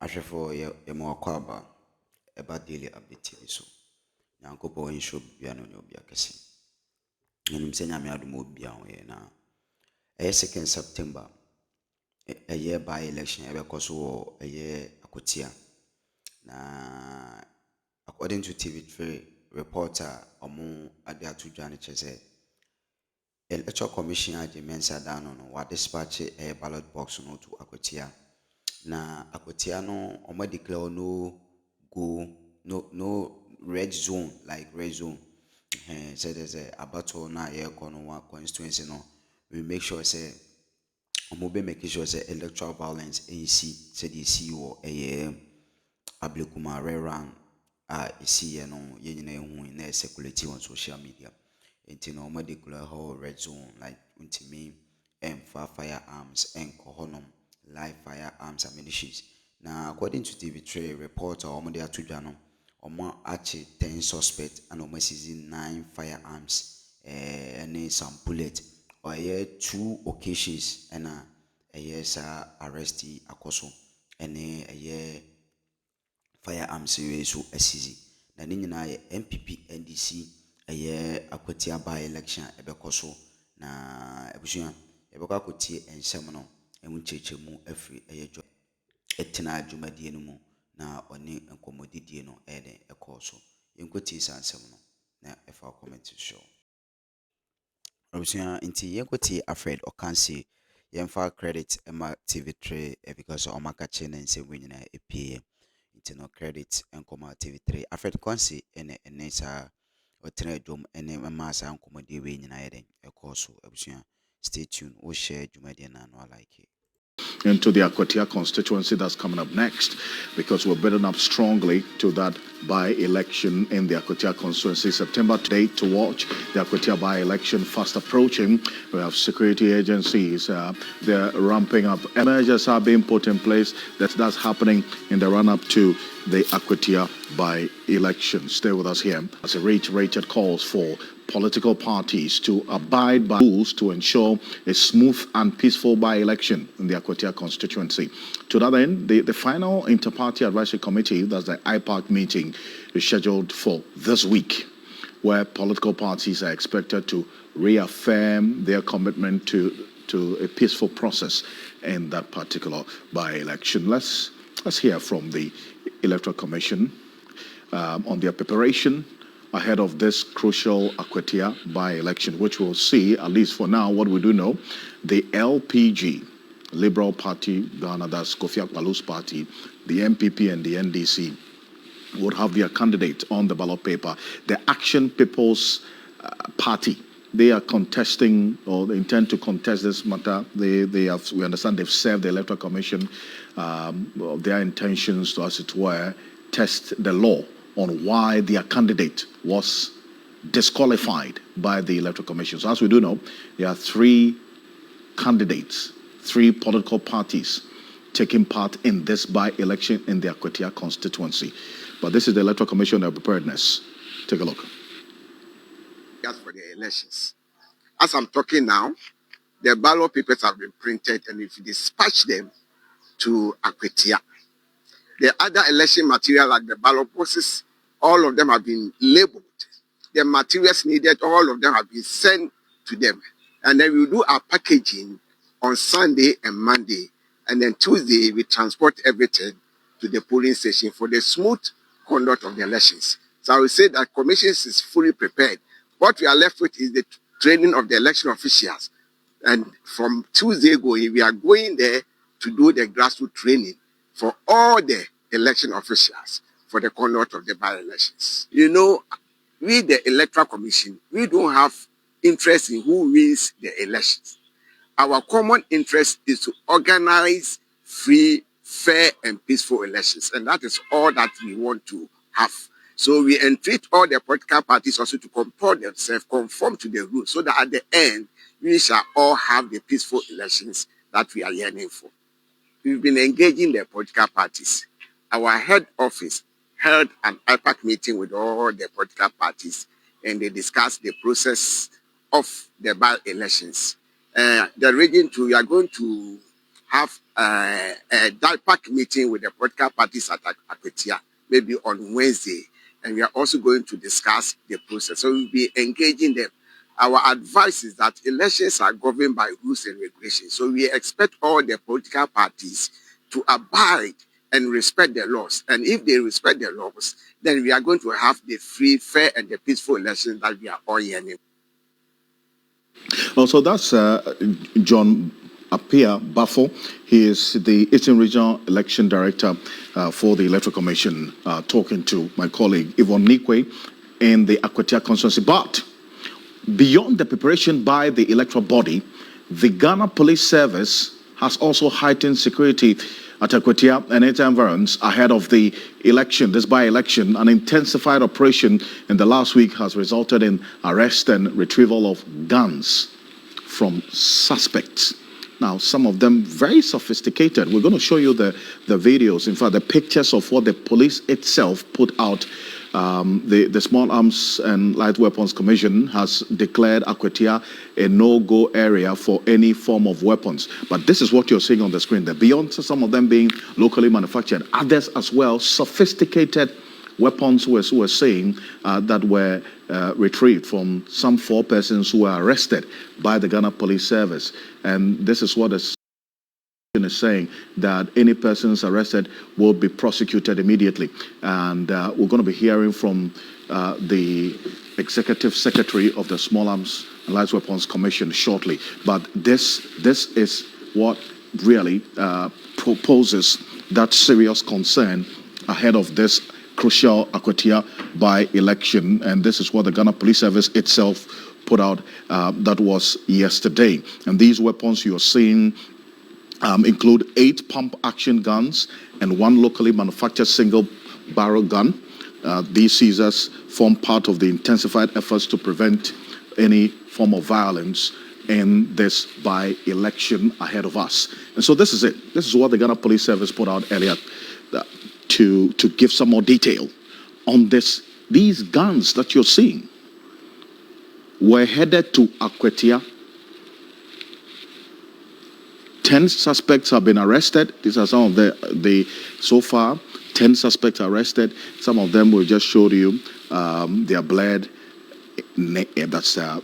Ashefo ye mo akwaba eba daily update TV so. Nyankopo insho bia no obi akese. Enim se nyame adom obi an ye na. 2nd September eye by election ebe koso wo Akwatia. Na according to TV3 reporter omo ade atudwa ne chese Electoral Commission mensa down no wa dispatch a ballot box no to Akwatia. Na Akwatia no omo declare no red zone, like red zone. Say there's a battle na here kono one constituency no. We make sure say omo be make sure say electoral violence AC say the CEO ablekuma rerun isi no ye nyina ehu na circulate on social media. Enti no omo declare how red zone like untimi firearms and kohonom live firearms ammunition. Now, according to TV3 reporter, omo de atudwa no, omo achi 10 suspects and omo seizing 9 firearms, and some bullets. Or 2 occasions and sa arrest akoso and firearms so asizi. Na ni nyina MPP NDC Akwatia by election ebekoso na ebusuya ebekwa kotie ensem no emu chechemu afri jo etina adwumadie no mu na oni nkomodidie no ekoso yenkoti sansem no na efa comment show ebusuya nti yenkoti Alfred Okansi yemfa credit ema TV3 because omakache na nsem nyina epie nti no credit enkoma TV3 Alfred Okansi ene sa otra dwom ene masa nkomodie we nyina ekoso ebusuya stay tuned. We'll share Jumadi and I like it. Into the Akwatia constituency that's coming up next, because we're building up strongly to that by-election in the Akwatia constituency. September today to watch the Akwatia by-election fast approaching. We have security agencies, they're ramping up. Measures are being put in place. That's happening in the run-up to the Akwatia by-election. Stay with us here as a reiterated calls for political parties to abide by rules to ensure a smooth and peaceful by-election in the Akwatia constituency. To that end, the final Inter-Party Advisory Committee, that's the IPAC meeting, is scheduled for this week, where political parties are expected to reaffirm their commitment to a peaceful process in that particular by-election. Let's hear from the Electoral Commission on their preparation ahead of this crucial Akwatia by-election, which we'll see, at least for now, what we do know, the LPG, Liberal Party, Ghana, that's Kofi Akpaloo's party, the MPP and the NDC would have their candidate on the ballot paper. The Action People's Party, they are contesting, or they intend to contest this matter. We understand they've served the Electoral Commission of their intentions to, as it were, test the law on why their candidate was disqualified by the Electoral Commission. So as we do know, there are 3 candidates, 3 political parties taking part in this by-election in the Akwatia constituency. But this is the Electoral Commission, their preparedness. Take a look. As for the elections, as I'm talking now, the ballot papers have been printed, and if you dispatch them to Akwatia, the other election material like the ballot boxes, all of them have been labeled. The materials needed, all of them have been sent to them. And then we do our packaging on Sunday and Monday. And then Tuesday, we transport everything to the polling station for the smooth conduct of the elections. So I will say that commission is fully prepared. What we are left with is the training of the election officials. And from Tuesday going, we are going there to do the grassroots training for all the election officials for the conduct of the by-elections. You know, we, the Electoral Commission, we don't have interest in who wins the elections. Our common interest is to organize free, fair, and peaceful elections. And that is all that we want to have. So we entreat all the political parties also to comport themselves, conform to the rules, so that at the end, we shall all have the peaceful elections that we are yearning for. We've been engaging the political parties. Our head office held an IPAC meeting with all the political parties, and they discussed the process of the by-elections. The region too, we are going to have a DIPAC meeting with the political parties at Akwatia, maybe on Wednesday, and we are also going to discuss the process. So we'll be engaging them. Our advice is that elections are governed by rules and regulations. So we expect all the political parties to abide and respect the laws. And if they respect the laws, then we are going to have the free, fair, and the peaceful elections that we are all yearning. Oh, so that's John Apia Bafo. He is the Eastern Regional Election Director for the Electoral Commission, talking to my colleague Yvonne Nikwe in the Akwatia constituency. But beyond the preparation by the electoral body, the Ghana Police Service has also heightened security at Akwatia and its environs ahead of the election, this by-election. An intensified operation in the last week has resulted in arrest and retrieval of guns from suspects. Now, some of them very sophisticated. We're going to show you the videos, in fact, the pictures of what the police itself put out. The Small Arms and Light Weapons Commission has declared Akwatia a no-go area for any form of weapons. But this is what you're seeing on the screen there. Beyond some of them being locally manufactured, others as well, sophisticated weapons we're saying that were retrieved from some 4 persons who were arrested by the Ghana Police Service. And this is what is saying, that any persons arrested will be prosecuted immediately. And we're going to be hearing from the Executive Secretary of the Small Arms and Light Weapons Commission shortly. But this is what really proposes that serious concern ahead of this crucial Akwatia by-election. And this is what the Ghana Police Service itself put out. That was yesterday. And these weapons you're seeing include 8 pump-action guns and 1 locally manufactured single-barrel gun. These seizures form part of the intensified efforts to prevent any form of violence in this by-election ahead of us. And so this is it. This is what the Ghana Police Service put out earlier to give some more detail on this. These guns that you're seeing were headed to Akwatia. 10 suspects have been arrested. These are some of the so far 10 suspects arrested. Some of them we just showed you their blurred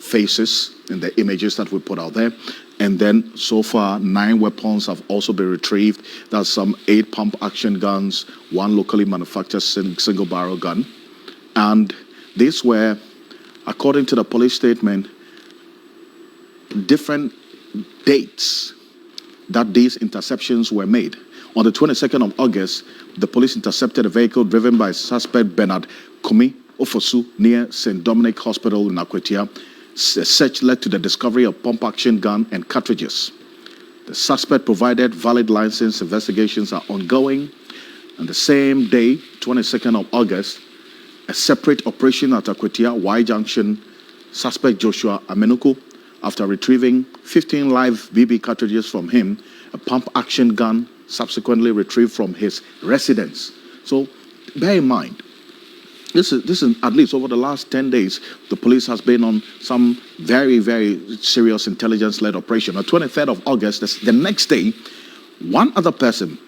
faces in the images that we put out there. And then so far 9 weapons have also been retrieved. That's some 8 pump action guns, 1 locally manufactured single barrel gun. And these were, according to the police statement, different dates that these interceptions were made. On the 22nd of August, the police intercepted a vehicle driven by suspect Bernard Kumi Ofosu near St. Dominic Hospital in Akwatia. A search led to the discovery of pump-action gun and cartridges. The suspect provided valid license. Investigations are ongoing. And the same day, 22nd of August, a separate operation at Akwatia Y Junction, suspect Joshua Amenuku, after retrieving 15 live BB cartridges from him, a pump-action gun subsequently retrieved from his residence. So bear in mind, this is at least over the last 10 days, the police has been on some very, very serious intelligence-led operation. On 23rd of August, the next day, one other person,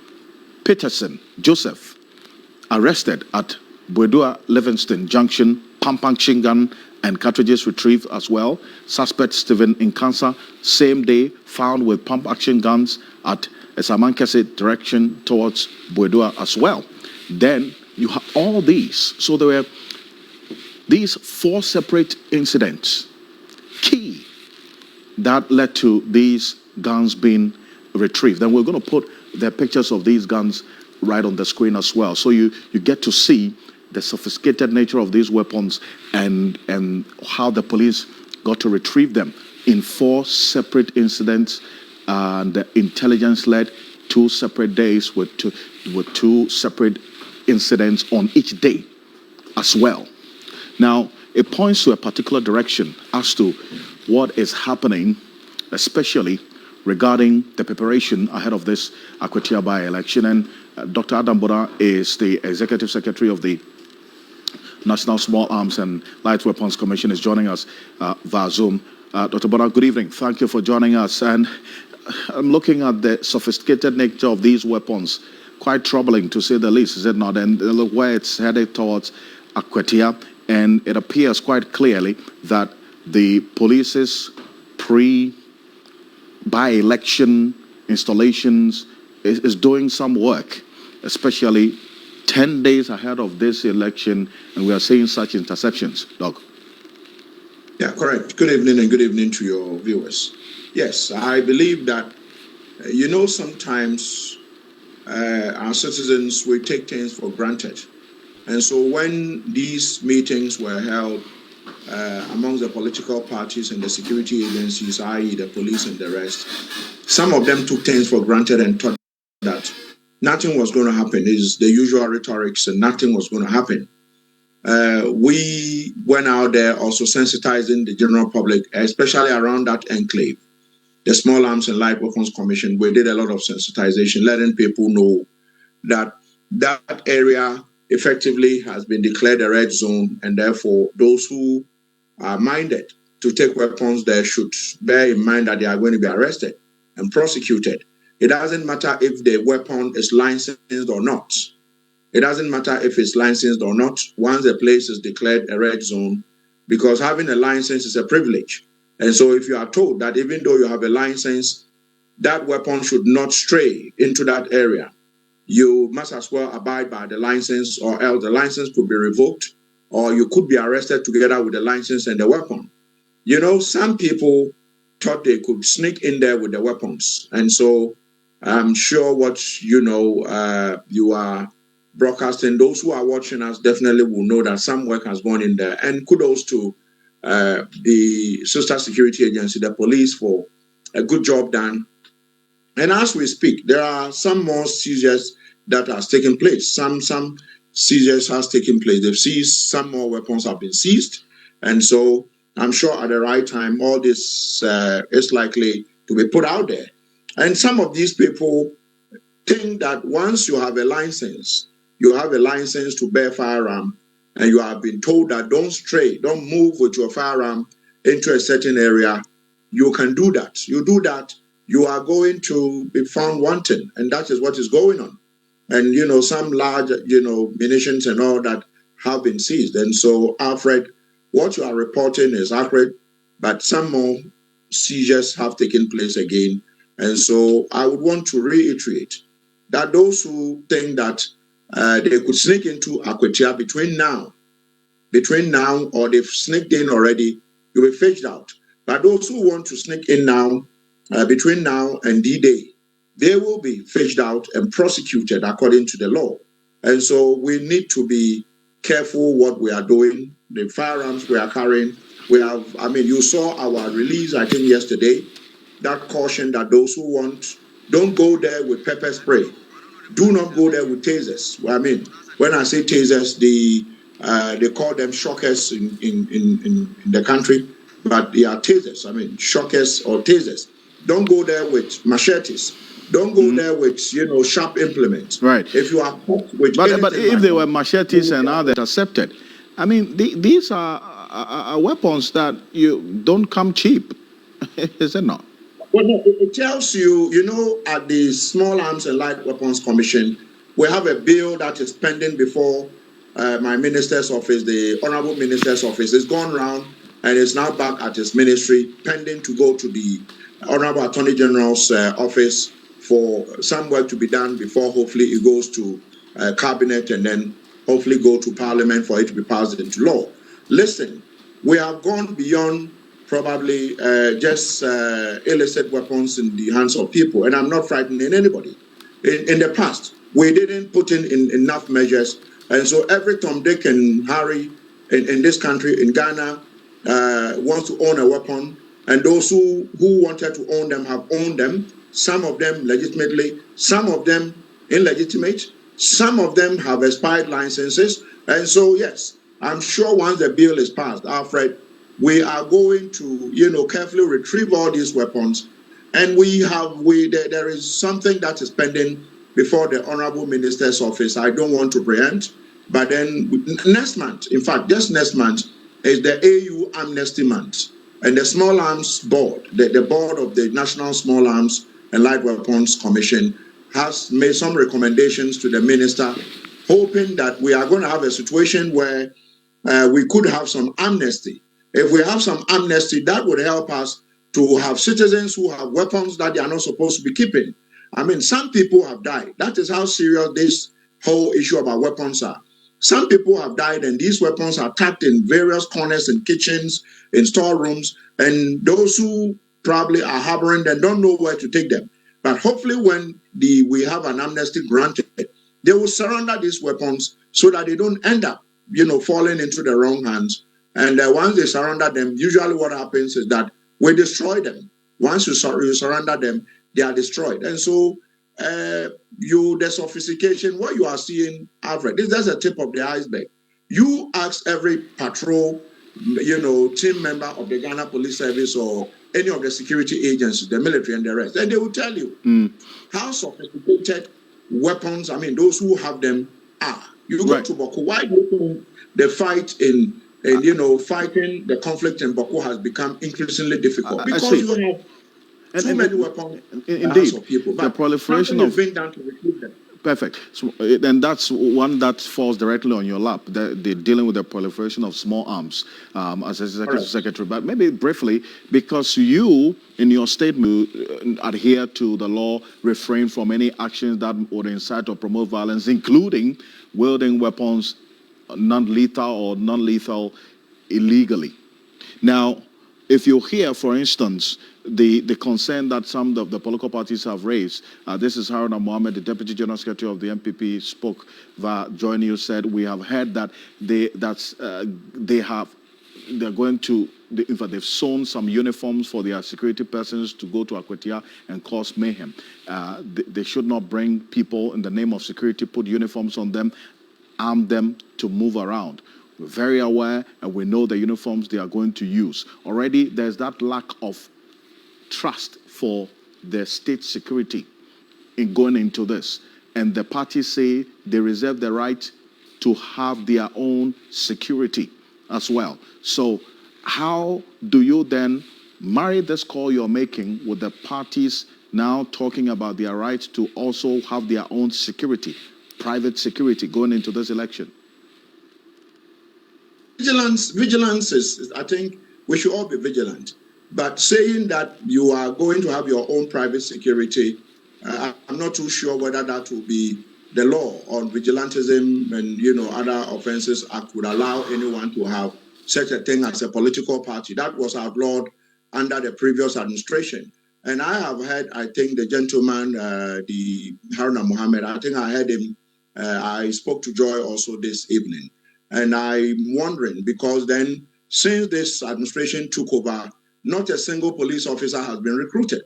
Peterson Joseph, arrested at Bwedua Livingston Junction, pump-action gun and cartridges retrieved as well. Suspect Stephen Inkansa, same day, found with pump-action guns at Esaman Kesi direction towards Bwedua as well. Then you have all these. So there were these 4 separate incidents, key, that led to these guns being retrieved. And we're going to put the pictures of these guns right on the screen as well. So you get to see the sophisticated nature of these weapons and how the police got to retrieve them in 4 separate incidents, and intelligence-led 2 separate days with two separate incidents on each day as well. Now, it points to a particular direction as to what is happening, especially regarding the preparation ahead of this Akwatia by-election. And Dr. Adam Boda is the Executive Secretary of the National Small Arms and Light Weapons Commission, is joining us via Zoom. Dr. Boda, good evening. Thank you for joining us. And I'm looking at the sophisticated nature of these weapons. Quite troubling, to say the least, is it not? And look where it's headed towards Akwatia, and it appears quite clearly that the police's by-election installations is doing some work, especially 10 days ahead of this election, and we are seeing such interceptions. Doc. Yeah, correct. Good evening, and good evening to your viewers. Yes, I believe that, sometimes our citizens will take things for granted. And so when these meetings were held amongst the political parties and the security agencies, i.e. the police and the rest, some of them took things for granted and thought that nothing was going to happen. Is the usual rhetorics and nothing was going to happen. We went out there also sensitizing the general public, especially around that enclave. The Small Arms and Light Weapons Commission, we did a lot of sensitization, letting people know that that area effectively has been declared a red zone, and therefore those who are minded to take weapons there should bear in mind that they are going to be arrested and prosecuted. It doesn't matter if the weapon is licensed or not. It doesn't matter if it's licensed or not once the place is declared a red zone, because having a license is a privilege. And so if you are told that even though you have a license, that weapon should not stray into that area, you must as well abide by the license, or else the license could be revoked, or you could be arrested together with the license and the weapon. Some people thought they could sneak in there with the weapons. And so I'm sure what you are broadcasting, those who are watching us definitely will know that some work has gone in there. And kudos to the sister security agency, the police, for a good job done. And as we speak, there are some more seizures that has taken place. Some seizures has taken place. They've seized, some more weapons have been seized. And so I'm sure at the right time, all this is likely to be put out there. And some of these people think that once you have a license to bear firearm, and you have been told that don't stray, don't move with your firearm into a certain area, you can do that. You do that, you are going to be found wanting, and that is what is going on. And some large munitions and all that have been seized. And so, Alfred, what you are reporting is accurate, but some more seizures have taken place again. And so I would want to reiterate that those who think that they could sneak into Akwatia between now, or they've sneaked in already, you will be fetched out. But those who want to sneak in now, between now and D-Day, they will be fetched out and prosecuted according to the law. And so we need to be careful what we are doing. The firearms we are carrying, you saw our release, I think yesterday, that caution that those who want, don't go there with pepper spray. Do not go there with tasers. When I say tasers, they call them shockers in the country, but they are tasers. Shockers or tasers. Don't go there with machetes. Don't go there with sharp implements. Right. If you are caught with but if they were machetes and are intercepted, these are weapons that you don't come cheap, is it not? Well, no, it tells you, at the Small Arms and Light Weapons Commission, we have a bill that is pending before my minister's office, the Honorable Minister's office. It's gone round and is now back at his ministry, pending to go to the Honorable Attorney General's office for some work to be done before hopefully it goes to cabinet and then hopefully go to parliament for it to be passed into law. Listen, we have gone beyond probably just illicit weapons in the hands of people, and I'm not frightening anybody. In the past, we didn't put in enough measures, and so every Tom, Dick, and Harry in this country, in Ghana, wants to own a weapon, and those who wanted to own them have owned them, some of them legitimately, some of them illegitimate, some of them have expired licenses, and so yes, I'm sure once the bill is passed, Alfred, we are going to, carefully retrieve all these weapons, and there is something that is pending before the Honorable Minister's office. I don't want to preempt, but then next month, in fact, just next month, is the AU Amnesty Month, and the Small Arms Board, the board of the National Small Arms and Light Weapons Commission has made some recommendations to the minister, hoping that we are going to have a situation where we could have some amnesty. If we have some amnesty, that would help us to have citizens who have weapons that they are not supposed to be keeping. I mean, some people have died. That is how serious this whole issue about weapons are. Some people have died, and these weapons are tucked in various corners in kitchens, in storerooms, and those who probably are harboring them don't know where to take them. But hopefully when we have an amnesty granted, they will surrender these weapons so that they don't end up, falling into the wrong hands. And once they surrender them, usually what happens is that we destroy them. Once you surrender them, they are destroyed. And so the sophistication, what you are seeing, Alfred, is just a tip of the iceberg. You ask every patrol, team member of the Ghana Police Service or any of the security agencies, the military and the rest, and they will tell you how sophisticated weapons, those who have them are. You go to Boko, why do you think the fight fighting the conflict in Boko has become increasingly difficult? Because you have too many weapons in the hands of people. The proliferation of being done to recruit them. Perfect. So, and that's one that falls directly on your lap. They're dealing with the proliferation of small arms as Executive Secretary. But maybe briefly, because you, in your statement, adhere to the law, refrain from any actions that would incite or promote violence, including wielding weapons non-lethal or non-lethal illegally. Now, if you hear, for instance, the concern that some of the political parties have raised, this is Haruna Mohammed, the Deputy General Secretary of the MPP, spoke via Joy News, said we have heard that they're going to, in fact, they've sewn some uniforms for their security persons to go to Akwatia and cause mayhem. They should not bring people in the name of security, put uniforms on them, arm them to move around. We're very aware, and we know the uniforms they are going to use. Already, there's that lack of trust for the state security in going into this. And the parties say they reserve the right to have their own security as well. So how do you then marry this call you're making with the parties now talking about their right to also have their own security, private security going into this election? Vigilance is, I think we should all be vigilant. But saying that you are going to have your own private security, I'm not too sure whether that will be the law on vigilantism and, other offenses act would allow anyone to have such a thing as a political party. That was outlawed under the previous administration. And I have heard, I think, the gentleman, the Haruna Mohammed, I think I heard him, I spoke to Joy also this evening. And I'm wondering, because then since this administration took over, not a single police officer has been recruited.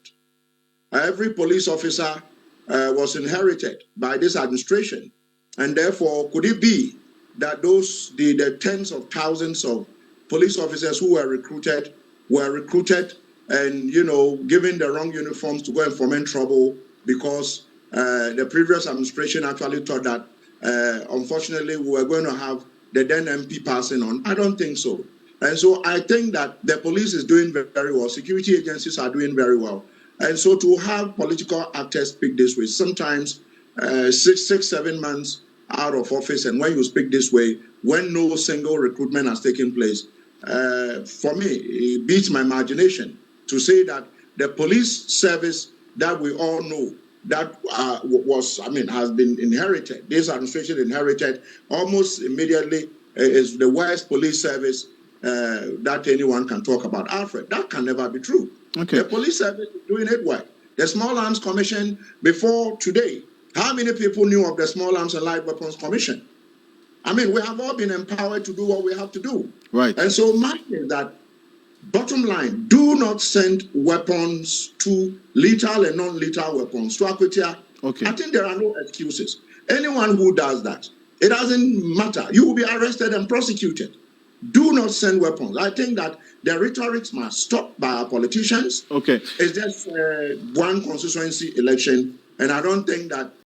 Every police officer was inherited by this administration. And therefore, could it be that the tens of thousands of police officers who were recruited and, given the wrong uniforms to go and foment trouble because the previous administration actually thought that, unfortunately, we were going to have the then MP passing on? I don't think so. And so I think that the police is doing very well. Security agencies are doing very well. And so to have political actors speak this way, sometimes 6-7 months out of office, and when you speak this way, when no single recruitment has taken place, for me, it beats my imagination to say that the police service that we all know that has been inherited, this administration inherited almost immediately, is the worst police service that anyone can talk about. Alfred, that can never be true. Okay. The police service is doing it well. The Small Arms Commission, before today, how many people knew of the Small Arms and Light Weapons Commission? We have all been empowered to do what we have to do. Right. And so my is that, bottom line, do not send weapons to lethal and non-lethal weapons to Akwatia. Okay. I think there are no excuses. Anyone who does that, it doesn't matter. You will be arrested and prosecuted. Do not send weapons. I think that the rhetoric must stop by our politicians. Okay. It's just one constituency election, and I don't think that